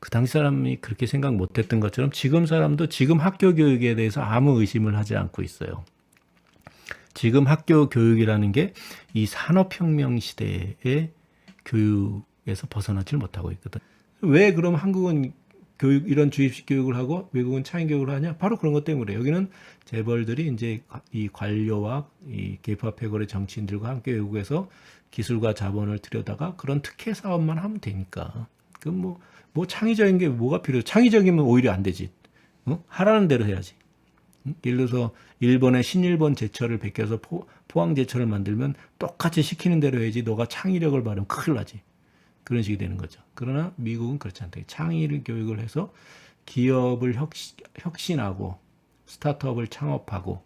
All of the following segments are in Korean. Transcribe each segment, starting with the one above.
그 당시 사람이 그렇게 생각 못했던 것처럼 지금 사람도 지금 학교 교육에 대해서 아무 의심을 하지 않고 있어요. 지금 학교 교육이라는 게 이 산업혁명 시대의 교육에서 벗어나질 못하고 있거든. 왜 그럼 한국은 교육 이런 주입식 교육을 하고 외국은 차인 교육을 하냐? 바로 그런 것 때문에 여기는 재벌들이 이제 이 관료와 이 계파 패거리 정치인들과 함께 외국에서 기술과 자본을 들여다가 그런 특혜 사업만 하면 되니까. 뭐 창의적인 게 뭐가 필요해? 창의적이면 오히려 안 되지. 하라는 대로 해야지. 예를 들어서 일본의 신일본 제철을 베껴서 포항 제철을 만들면 똑같이 시키는 대로 해야지 너가 창의력을 발휘하면 큰일 나지. 그런 식이 되는 거죠. 그러나 미국은 그렇지 않다. 창의 교육을 해서 기업을 혁신하고 스타트업을 창업하고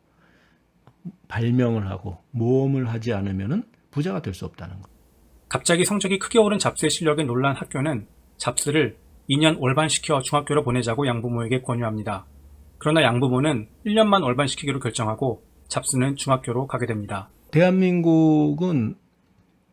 발명을 하고 모험을 하지 않으면 부자가 될 수 없다는 거. 갑자기 성적이 크게 오른 잡스의 실력에 놀란 학교는 잡스를 2년 월반시켜 중학교로 보내자고 양부모에게 권유합니다. 그러나 양부모는 1년만 월반시키기로 결정하고 잡스는 중학교로 가게 됩니다. 대한민국은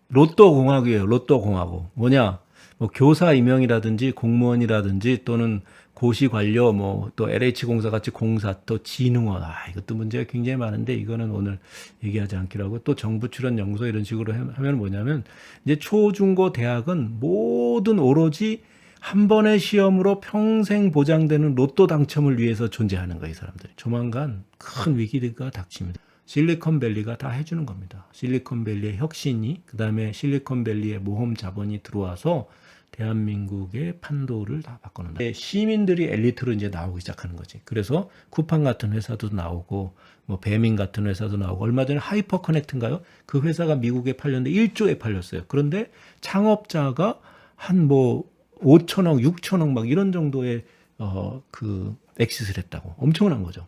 로또 공화국이에요. 로또 공화국. 뭐냐? 뭐 교사 임용이라든지 공무원이라든지 또는 고시 관료 뭐 또 LH공사 같이 공사 또 진흥원 이것도 문제가 굉장히 많은데 이거는 오늘 얘기하지 않기로 하고 또 정부 출연 연구소 이런 식으로 하면 뭐냐면 이제 초중고 대학은 모든 오로지 한 번의 시험으로 평생 보장되는 로또 당첨을 위해서 존재하는 거예요, 이 사람들이. 조만간 큰 위기가 닥칩니다. 실리콘밸리가 다 해주는 겁니다. 실리콘밸리의 혁신이, 그 다음에 실리콘밸리의 모험 자본이 들어와서 대한민국의 판도를 다 바꿔놓는다. 시민들이 엘리트로 이제 나오기 시작하는 거지. 그래서 쿠팡 같은 회사도 나오고, 뭐 배민 같은 회사도 나오고, 얼마 전에 하이퍼 커넥트인가요? 그 회사가 미국에 팔렸는데 1조에 팔렸어요. 그런데 창업자가 한 5천억, 6천억 막 이런 정도의 그 엑시스를 했다고. 엄청난 거죠.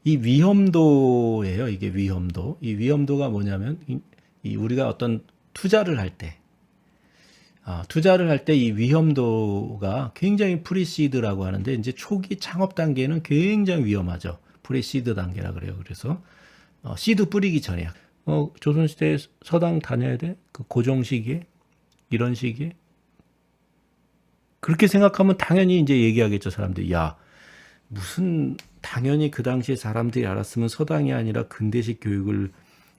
이 위험도예요. 이게 위험도. 이 위험도가 뭐냐면 우리가 어떤 투자를 할 때 이 위험도가 굉장히 프리시드라고 하는데 이제 초기 창업 단계는 굉장히 위험하죠. 프리시드 단계라 그래요. 그래서 시드 뿌리기 전에 조선시대 서당 다녀야 돼? 그 고종 시기에 이런 시기에 그렇게 생각하면 당연히 이제 얘기하겠죠, 사람들이. 야, 무슨 당연히 그 당시에 사람들이 알았으면 서당이 아니라 근대식 교육을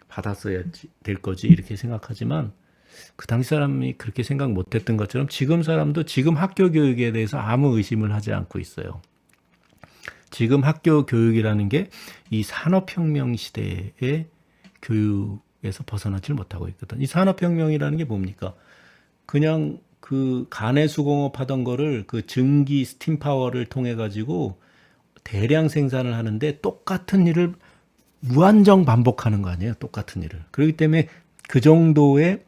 받았어야 될 거지 이렇게 생각하지만 그 당시 사람이 그렇게 생각 못했던 것처럼 지금 사람도 지금 학교 교육에 대해서 아무 의심을 하지 않고 있어요. 지금 학교 교육이라는 게 이 산업혁명 시대의 교육에서 벗어나질 못하고 있거든. 이 산업혁명이라는 게 뭡니까? 그냥 그 가내수공업 하던 거를 그 증기 스팀 파워를 통해 가지고 대량 생산을 하는데 똑같은 일을 무한정 반복하는 거 아니에요? 똑같은 일을. 그렇기 때문에 그 정도의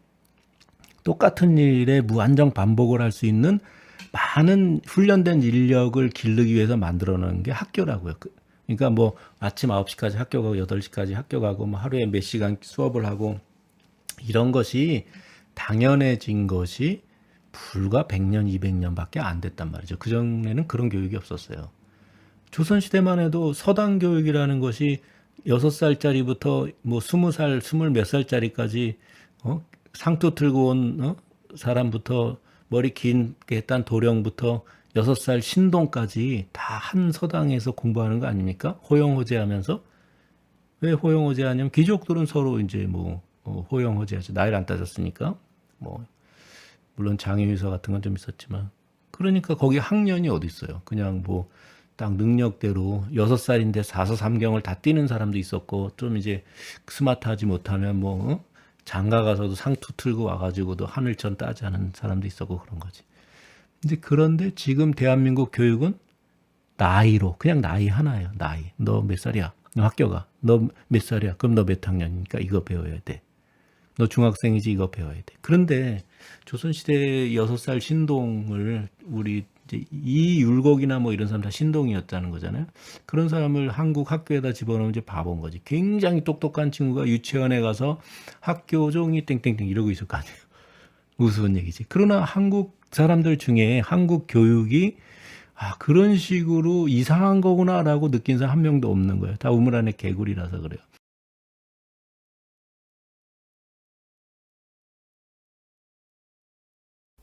똑같은 일에 무한정 반복을 할 수 있는 많은 훈련된 인력을 기르기 위해서 만들어 놓은 게 학교라고요. 그러니까 뭐 아침 9시까지 학교 가고 8시까지 학교 가고 뭐 하루에 몇 시간 수업을 하고 이런 것이 당연해진 것이 불과 100년, 200년밖에 안 됐단 말이죠. 그전에는 그런 교육이 없었어요. 조선시대만 해도 서당 교육이라는 것이 6살짜리부터 뭐 20살, 20 몇 살짜리까지 상투 틀고 온 사람부터 머리 긴게 딴 도령부터 6살 신동까지 다 한 서당에서 공부하는 거 아닙니까? 호영호제하면서. 왜 호영호제하냐면 귀족들은 서로 이제 호영호제하죠. 나이를 안 따졌으니까. 물론 장애유서 같은 건 좀 있었지만. 그러니까 거기 학년이 어디 있어요. 그냥 딱 능력대로 6살인데 4서 3경을 다 뛰는 사람도 있었고 좀 이제 스마트하지 못하면 장가 가서도 상투 틀고 와가지고도 하늘천 따지 않은 사람도 있었고 그런 거지. 근데 그런데 지금 대한민국 교육은 나이로 그냥 나이 하나예요. 나이. 너 몇 살이야? 너 학교 가. 너 몇 살이야? 그럼 너 몇 학년이니까 이거 배워야 돼. 너 중학생이지 이거 배워야 돼. 그런데 조선시대 6살 신동을 우리 이제 이율곡이나 이런 사람 다 신동이었다는 거잖아요. 그런 사람을 한국 학교에다 집어넣으면 이제 바본 거지. 굉장히 똑똑한 친구가 유치원에 가서 학교 종이 땡땡땡 이러고 있을 거 아니에요. 우스운 얘기지. 그러나 한국 사람들 중에 한국 교육이 그런 식으로 이상한 거구나라고 느낀 사람 한 명도 없는 거예요. 다 우물 안에 개구리라서 그래요.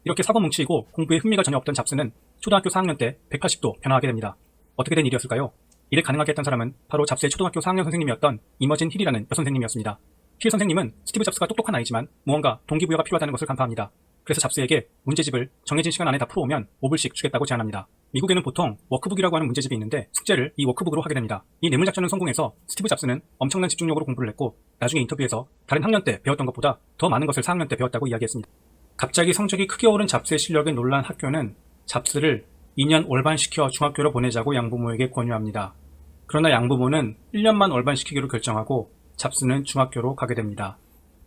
이렇게 사고 뭉치이고 공부에 흥미가 전혀 없던 잡스는 초등학교 4학년 때 180도 변화하게 됩니다. 어떻게 된 일이었을까요? 이를 가능하게 했던 사람은 바로 잡스의 초등학교 4학년 선생님이었던 이머진 힐이라는 여선생님이었습니다. 힐 선생님은 스티브 잡스가 똑똑한 아이지만 무언가 동기부여가 필요하다는 것을 간파합니다. 그래서 잡스에게 문제집을 정해진 시간 안에 다 풀어오면 5불씩 주겠다고 제안합니다. 미국에는 보통 워크북이라고 하는 문제집이 있는데 숙제를 이 워크북으로 하게 됩니다. 이 뇌물작전은 성공해서 스티브 잡스는 엄청난 집중력으로 공부를 했고 나중에 인터뷰에서 다른 학년 때 배웠던 것보다 더 많은 것을 4학년 때 배웠다고 이야기했습니다. 갑자기 성적이 크게 오른 잡스의 실력에 놀란 학교는 잡스를 2년 월반시켜 중학교로 보내자고 양부모에게 권유합니다. 그러나 양부모는 1년만 월반시키기로 결정하고 잡스는 중학교로 가게 됩니다.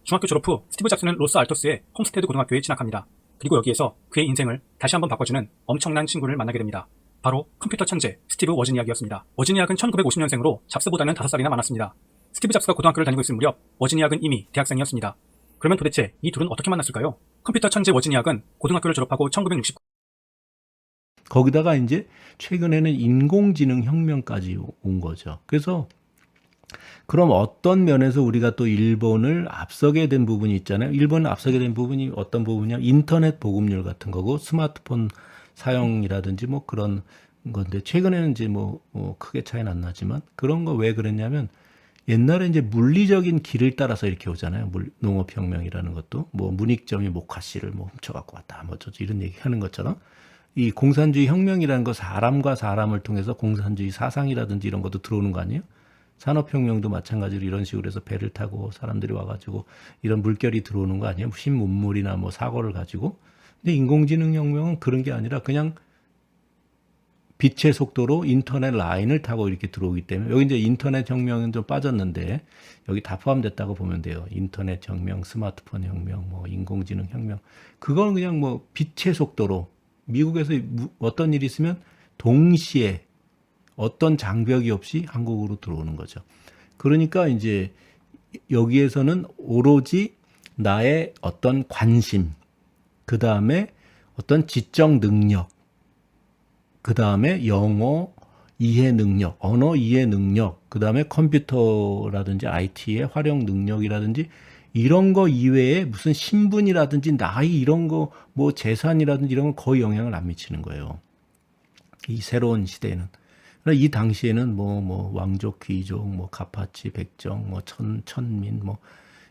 중학교 졸업 후 스티브 잡스는 로스 알토스의 홈스테드 고등학교에 진학합니다. 그리고 여기에서 그의 인생을 다시 한번 바꿔주는 엄청난 친구를 만나게 됩니다. 바로 컴퓨터 천재 스티브 워즈니악이었습니다. 워즈니악은 1950년생으로 잡스보다는 5살이나 많았습니다. 스티브 잡스가 고등학교를 다니고 있을 무렵 워즈니악은 이미 대학생이었습니다. 그러면 도대체 이 둘은 어떻게 만났을까요? 컴퓨터 천재 워즈니악은 고등학교를 졸업하고 1969 거기다가 이제 최근에는 인공지능 혁명까지 온 거죠. 그래서 그럼 어떤 면에서 우리가 또 일본을 앞서게 된 부분이 있잖아요. 일본을 앞서게 된 부분이 어떤 부분이냐? 인터넷 보급률 같은 거고 스마트폰 사용이라든지 뭐 그런 건데 최근에는 이제 뭐 크게 차이는 안 나지만 그런 거 왜 그랬냐면 옛날에 이제 물리적인 길을 따라서 이렇게 오잖아요. 농업혁명이라는 것도 뭐 문익점이 모카씨를 뭐 훔쳐갖고 왔다 뭐 저저 이런 얘기 하는 것처럼 이 공산주의 혁명이라는 거 사람과 사람을 통해서 공산주의 사상이라든지 이런 것도 들어오는 거 아니에요? 산업혁명도 마찬가지로 이런 식으로 해서 배를 타고 사람들이 와가지고 이런 물결이 들어오는 거 아니에요? 신문물이나 뭐 사고를 가지고. 근데 인공지능 혁명은 그런 게 아니라 그냥 빛의 속도로 인터넷 라인을 타고 이렇게 들어오기 때문에 여기 이제 인터넷 혁명은 좀 빠졌는데 여기 다 포함됐다고 보면 돼요. 인터넷 혁명, 스마트폰 혁명, 뭐 인공지능 혁명. 그건 그냥 뭐 빛의 속도로 미국에서 어떤 일이 있으면 동시에 어떤 장벽이 없이 한국으로 들어오는 거죠. 그러니까 이제 여기에서는 오로지 나의 어떤 관심, 그 다음에 어떤 지적 능력, 그 다음에 영어 이해 능력, 언어 이해 능력, 그 다음에 컴퓨터라든지 IT의 활용 능력이라든지 이런 거 이외에 무슨 신분이라든지 나이 이런 거 뭐 재산이라든지 이런 건 거의 영향을 안 미치는 거예요. 이 새로운 시대에는. 이 당시에는 뭐 왕족, 귀족, 뭐 가파치, 백정, 뭐 천민 뭐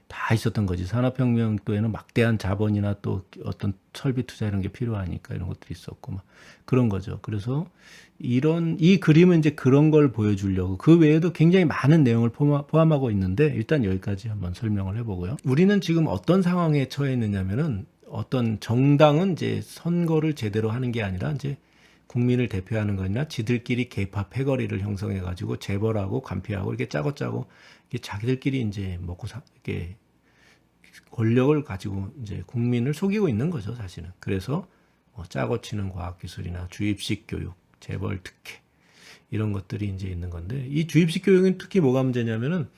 다 있었던 거지. 산업혁명 때에는 막대한 자본이나 또 어떤 설비 투자 이런 게 필요하니까 이런 것들이 있었고 막 그런 거죠. 그래서 이 그림은 이제 그런 걸 보여주려고 그 외에도 굉장히 많은 내용을 포함하고 있는데 일단 여기까지 한번 설명을 해보고요. 우리는 지금 어떤 상황에 처해 있느냐면은 어떤 정당은 이제 선거를 제대로 하는 게 아니라 이제 국민을 대표하는 거냐 지들끼리 개파 패거리를 형성해 가지고 재벌하고 관피하고 이렇게 짜고 이게 자기들끼리 이제 먹고 이렇게 권력을 가지고 이제 국민을 속이고 있는 거죠 사실은. 그래서 짜고 치는 과학기술이나 주입식 교육, 재벌 특혜 이런 것들이 이제 있는 건데 이 주입식 교육은 특히 뭐가 문제냐면은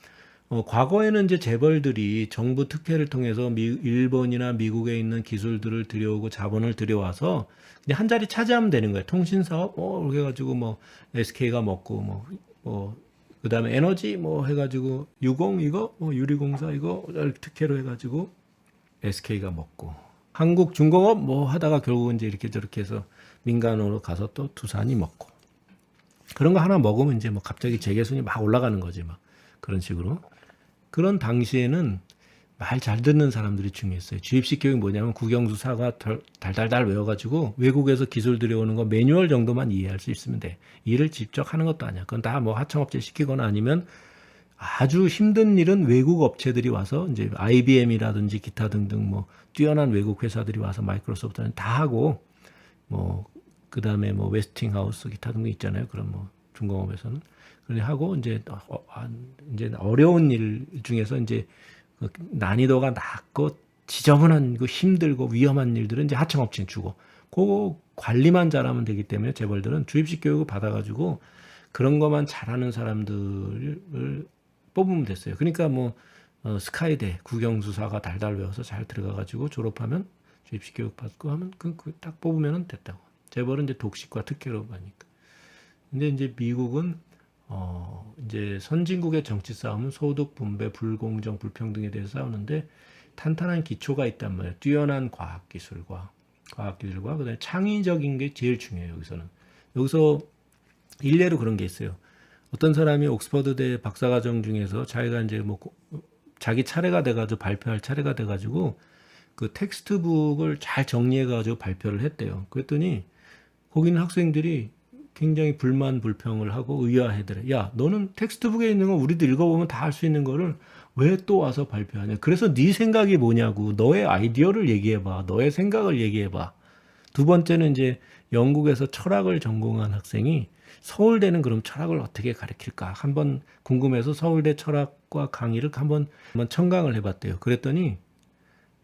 과거에는 이제 재벌들이 정부 특혜를 통해서 일본이나 미국에 있는 기술들을 들여오고 자본을 들여와서 그냥 한 자리 차지하면 되는 거예요. 통신사업 이렇게 해가지고 뭐 SK가 먹고 그다음에 에너지 해가지고 유공 이거 유리공사 이거 특혜로 해가지고 SK가 먹고 한국중공업 하다가 결국은 이제 이렇게 저렇게 해서 민간으로 가서 또 두산이 먹고 그런 거 하나 먹으면 이제 갑자기 재계순이 막 올라가는 거지 막 그런 식으로. 그런 당시에는 말 잘 듣는 사람들이 중요했어요. 주입식 교육이 뭐냐면 국영수사가 달달달 외워가지고 외국에서 기술 들여오는 거 매뉴얼 정도만 이해할 수 있으면 돼. 일을 직접 하는 것도 아니야. 그건 다 하청업체 시키거나 아니면 아주 힘든 일은 외국 업체들이 와서 이제 IBM이라든지 기타 등등 뛰어난 외국 회사들이 와서 마이크로소프트는 다 하고 그 다음에 웨스팅하우스 기타 등등 있잖아요. 그런 중공업에서는. 그래 하고 이제 어려운 일 중에서 이제 난이도가 낮고 지저분한 힘들고 위험한 일들은 이제 하청업체에 주고 그거 관리만 잘하면 되기 때문에 재벌들은 주입식 교육을 받아가지고 그런 것만 잘하는 사람들을 뽑으면 됐어요. 그러니까 스카이대 국영수사가 달달 외워서 잘 들어가가지고 졸업하면 주입식 교육 받고 하면 딱 뽑으면 됐다고. 재벌은 이제 독식과 특혜로 가니까. 근데 이제 미국은 이제 선진국의 정치 싸움은 소득 분배, 불공정, 불평등에 대해서 싸우는데 탄탄한 기초가 있단 말이에요. 뛰어난 과학 기술과 과학기술과 그다음에 창의적인 게 제일 중요해요. 여기서는. 여기서 일례로 그런 게 있어요. 어떤 사람이 옥스퍼드대 박사과정 중에서 자기가 이제 뭐 자기 차례가 돼가지고 발표할 차례가 돼가지고 그 텍스트북을 잘 정리해가지고 발표를 했대요. 그랬더니 거기 있는 학생들이 굉장히 불만 불평을 하고 의아해더래. 야, 너는 텍스트북에 있는 거 우리도 읽어보면 다 할 수 있는 거를 왜 또 와서 발표하냐. 그래서 네 생각이 뭐냐고. 너의 아이디어를 얘기해봐. 너의 생각을 얘기해봐. 두 번째는 이제 영국에서 철학을 전공한 학생이 서울대는 그럼 철학을 어떻게 가르칠까? 한번 궁금해서 서울대 철학과 강의를 한번 청강을 해봤대요. 그랬더니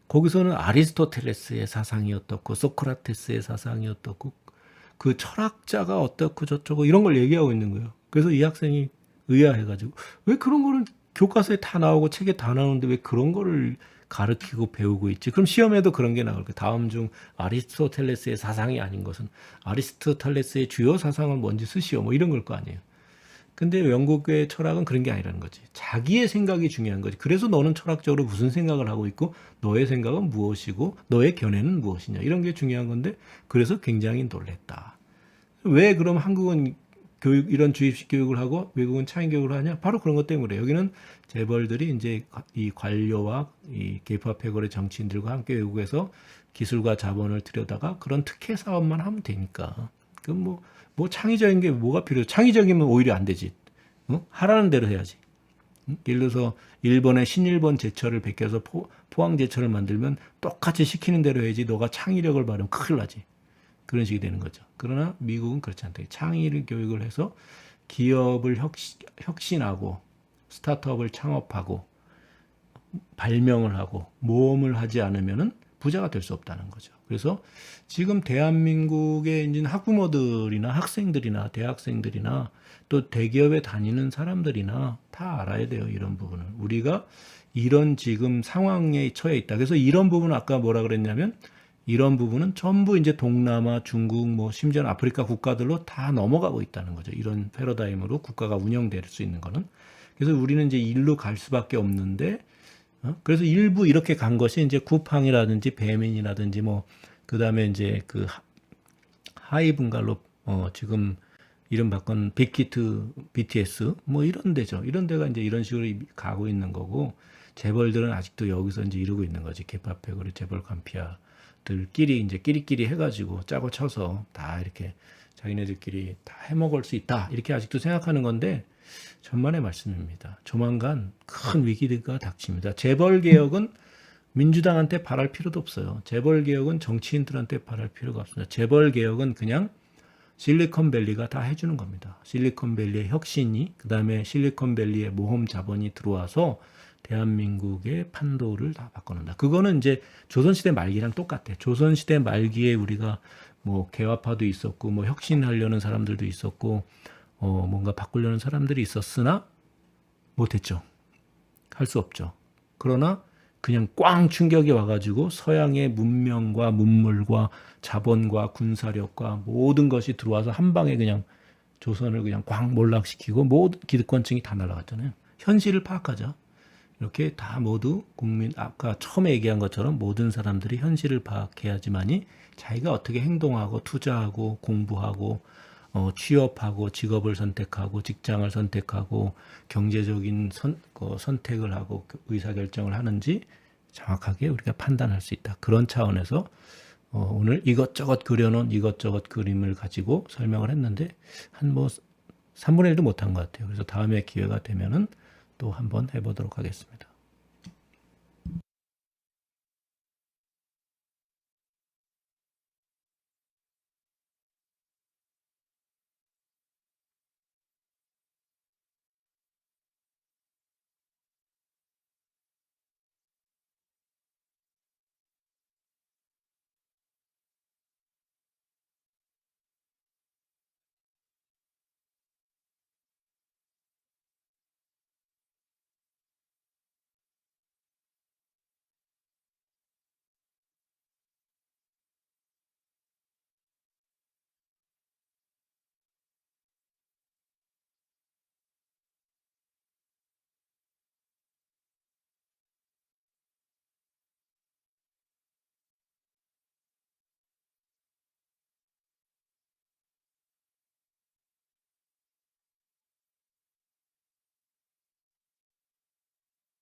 거기서는 아리스토텔레스의 사상이 어떻고 소크라테스의 사상이 어떻고 그 철학자가 어떻고 저쩌고 이런 걸 얘기하고 있는 거예요. 그래서 이 학생이 의아해가지고 왜 그런 거를 교과서에 다 나오고 책에 다 나오는데 왜 그런 거를 가르치고 배우고 있지? 그럼 시험에도 그런 게 나올 거예요. 다음 중 아리스토텔레스의 사상이 아닌 것은 아리스토텔레스의 주요 사상은 뭔지 쓰시오. 뭐 이런 걸 거 아니에요. 근데 영국의 철학은 그런 게 아니라는 거지. 자기의 생각이 중요한 거지. 그래서 너는 철학적으로 무슨 생각을 하고 있고 너의 생각은 무엇이고 너의 견해는 무엇이냐. 이런 게 중요한 건데 그래서 굉장히 놀랬다. 왜 그럼 한국은 교육 이런 주입식 교육을 하고 외국은 창의 교육을 하냐? 바로 그런 것 때문에 여기는 재벌들이 이제 이 관료와 이 계파 패거리 정치인들과 함께 외국에서 기술과 자본을 들여다가 그런 특혜 사업만 하면 되니까. 그럼 뭐 창의적인 게 뭐가 필요해? 창의적이면 오히려 안 되지. 하라는 대로 해야지. 예를 들어서 일본의 신일본 제철을 베껴서 포항 제철을 만들면 똑같이 시키는 대로 해야지. 너가 창의력을 발휘하면 큰일 나지. 그런 식이 되는 거죠. 그러나 미국은 그렇지 않다. 창의를 교육을 해서 기업을 혁신하고 스타트업을 창업하고 발명을 하고 모험을 하지 않으면은 부자가 될 수 없다는 거죠. 그래서 지금 대한민국의 이제 학부모들이나 학생들이나 대학생들이나 또 대기업에 다니는 사람들이나 다 알아야 돼요. 이런 부분을. 우리가 이런 지금 상황에 처해 있다. 그래서 이런 부분은 아까 뭐라 그랬냐면 이런 부분은 전부 이제 동남아, 중국, 뭐 심지어는 아프리카 국가들로 다 넘어가고 있다는 거죠. 이런 패러다임으로 국가가 운영될 수 있는 거는. 그래서 우리는 이제 일로 갈 수밖에 없는데, 그래서 일부 이렇게 간 것이 이제 쿠팡이라든지 배민이라든지 뭐 그다음에 이제 그 하이 분갈로 지금 이름 바꾼 빅히트 BTS 뭐 이런 데죠. 이런 데가 이제 이런 식으로 가고 있는 거고 재벌들은 아직도 여기서 이제 이러고 있는 거지. 개파패거리 재벌 간피아들끼리 이제 끼리끼리 해가지고 짜고 쳐서 다 이렇게 자기네들끼리 다 해먹을 수 있다 이렇게 아직도 생각하는 건데 천만의 말씀입니다. 조만간 큰 위기가 닥칩니다. 재벌 개혁은 민주당한테 바랄 필요도 없어요. 재벌 개혁은 정치인들한테 바랄 필요가 없습니다. 재벌 개혁은 그냥 실리콘밸리가 다 해주는 겁니다. 실리콘밸리의 혁신이 그다음에 실리콘밸리의 모험 자본이 들어와서 대한민국의 판도를 다 바꿔놓는다. 그거는 이제 조선시대 말기랑 똑같아. 조선시대 말기에 우리가 뭐 개화파도 있었고 뭐 혁신하려는 사람들도 있었고 뭔가 바꾸려는 사람들이 있었으나 못했죠. 할 수 없죠. 그러나 그냥 꽝 충격이 와가지고 서양의 문명과 문물과 자본과 군사력과 모든 것이 들어와서 한 방에 그냥 조선을 그냥 꽝 몰락시키고 모든 기득권층이 다 날아갔잖아요. 현실을 파악하자. 이렇게 다 모두 국민 아까 처음에 얘기한 것처럼 모든 사람들이 현실을 파악해야지만이 자기가 어떻게 행동하고 투자하고 공부하고 취업하고 직업을 선택하고 직장을 선택하고 경제적인 선택을 하고 의사결정을 하는지 정확하게 우리가 판단할 수 있다. 그런 차원에서 오늘 이것저것 그려놓은 이것저것 그림을 가지고 설명을 했는데 한 뭐 3분의 1도 못한 것 같아요. 그래서 다음에 기회가 되면은 또 한번 해보도록 하겠습니다.